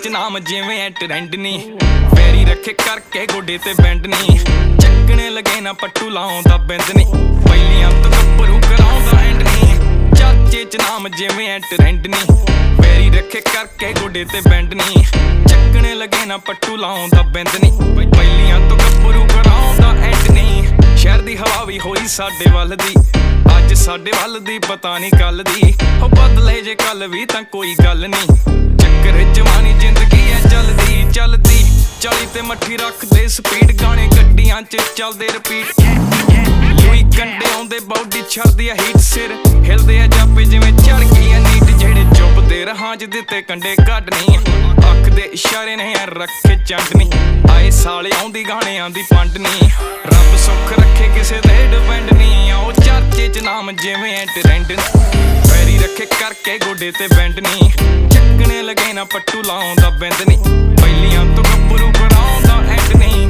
ਚ ਨਾਮ ਜਿਵੇਂ ਐ ਟ੍ਰੈਂਡ ਨੀ ਫੇਰੀ ਰੱਖੇ ਕਰਕੇ ਗੋਡੇ ਤੇ ਬੈਂਡ ਨੀ ਚੱਕਣੇ ਲਗੇ ਨਾ ਪੱਟੂ ਲਾਉਂਦਾ ਬਿੰਦ ਨੀ ਪਹਿਲੀਆਂ ਤੋਂ ਗੱਭਰੂ ਕਰਾਉਂਦਾ ਐਂਡ ਨੀ ਚਾਚੇ ਚ ਨਾਮ ਜਿਵੇਂ ਐ ਟ੍ਰੈਂਡ ਨੀ ਫੇਰੀ ਰੱਖੇ ਕਰਕੇ ਗੋਡੇ ਤੇ ਬੈਂਡ ਨੀ ਚੱਕਣੇ ਲਗੇ ਨਾ ਪੱਟੂ ਲਾਉਂਦਾ ਬਿੰਦ ਨੀ ਪਹਿਲੀਆਂ ਤੋਂ ਗੱਭਰੂ ਕਰਾਉਂਦਾ ਐਂਡ ਨੀ ਸ਼ਹਿਰ ਦੀ ਹਵਾ ਵੀ ਹੋਈ ਸਾਡੇ ਵੱਲ ਦੀ ਅੱਜ ਸਾਡੇ ਵੱਲ ਦੀ ਪਤਾ ਨਹੀਂ ਕੱਲ ਦੀ ਹੋ ਬਦਲੇ ਜੇ ਕੱਲ ਵੀ ਤਾਂ ਕੋਈ ਗੱਲ ਨਹੀਂ ਚੱਕਰ ਜਵਾਨੀ ਜ਼ਿੰਦਗੀ ਐ ਚੱਲਦੀ ਚੱਲਦੀ 40 ਤੇ ਮੱਠੀ ਰੱਖਦੇ ਸਪੀਡ ਗਾਣੇ ਗੱਡੀਆਂ 'ਚ ਚੱਲਦੇ ਰਿਪੀਟ ਲੂਈ ਕੰਡੇ ਆਉਂਦੇ ਬਾਡੀ ਛੱਡਦੀ ਆ ਹੀਟ ਸਿਰ ਹਿਲਦੇ ਆ ਜਾਪੇ ਜਿਵੇਂ ਚੜ ਗਈ ਆ ਨੀਟ ਜਿਹੜੇ ਚੁੱਪਦੇ ਰਹਾਂ ਚ ਦਿੱਤੇ ਕੰਡੇ ਕੱਢਣੀ ਅੱਖ ਦੇ ਇਸ਼ਾਰੇ ਨੇ ਰੱਖੇ ਚੰਡਨੀ ਆਏ ਸਾਲੇ ਆਉਂਦੀ ਗਾਣਿਆਂ ਦੀ ਪੰਡਨੀ ਰੱਬ ਸੁੱਖ ਰੱਖੇ ਕਿਸੇ ਤੇ ਡਿਪੈਂਡ ਨਹੀਂ ਆਓ ਚਰਚੇ ਚ ਨਾਮ ਜਿਵੇਂ ਐ ਟ੍ਰੈਂਡ ਪੈਰੀ ਰੱਖੇ ਕਰਕੇ ਗੋਡੇ ਤੇ ਬੈਂਡ ਨਹੀਂ ਚੱਕਣੇ ਲਗੇ ਨਾ ਪੱਟੂ ਲਾਉਂਦਾ ਬਿੰਦ ਨਹੀਂ ਪਹਿਲੀਆਂ ਤੋਂ ਗੱਭਰੂ ਕਰਾਉਂਦਾ ਐਂਡ ਨਹੀਂ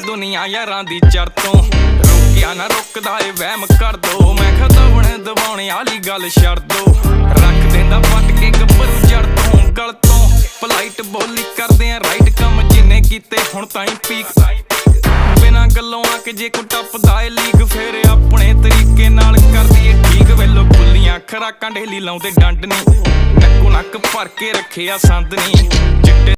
ਦੁਨੀਆ ਯਾਰਾਂ ਦੀ ਚੜ ਤੋਂ ਰੁਕਿਆ ਨਾ ਰੁਕਦਾ ਏ ਵਹਿਮ ਕਰ ਦੋ ਮੈਂ ਖਤਵਣ ਦਬਾਉਣੇ ਵਾਲੀ ਗੱਲ ਛੱਡ ਦੋ ਰੱਖ ਦਿੰਦਾ ਪੱਟ ਕੇ ਗੱਭਰੂ ਜੜ ਤੋਂ ਗਲ ਤੋਂ ਪਲਾਈਟ ਬੋਲੀ ਕਰਦੇ ਆ ਰਾਈਟ ਕੰਮ ਜਿੰਨੇ ਕੀਤੇ ਹੁਣ ਤਾਈਂ ਪੀਕ ਬਿਨਾਂ ਗੱਲੋਂ ਆ ਕੇ ਜੇ ਕੋ ਟੱਪਦਾ ਏ ਲੀਗ ਫੇਰ ਆਪਣੇ ਤਰੀਕੇ ਨਾਲ ਕਰਦੀ ਏ ਠੀਕ ਵੇਲੋ ਖੁੱਲੀਆਂ ਖਰਾਕਾਂ ਢੇਲੀ ਲਾਉਂਦੇ ਡੰਡ ਨੀ ਨੱਕੋ ਨੱਕ ਭਰ ਕੇ ਰੱਖਿਆ ਸੰਦ ਨੀ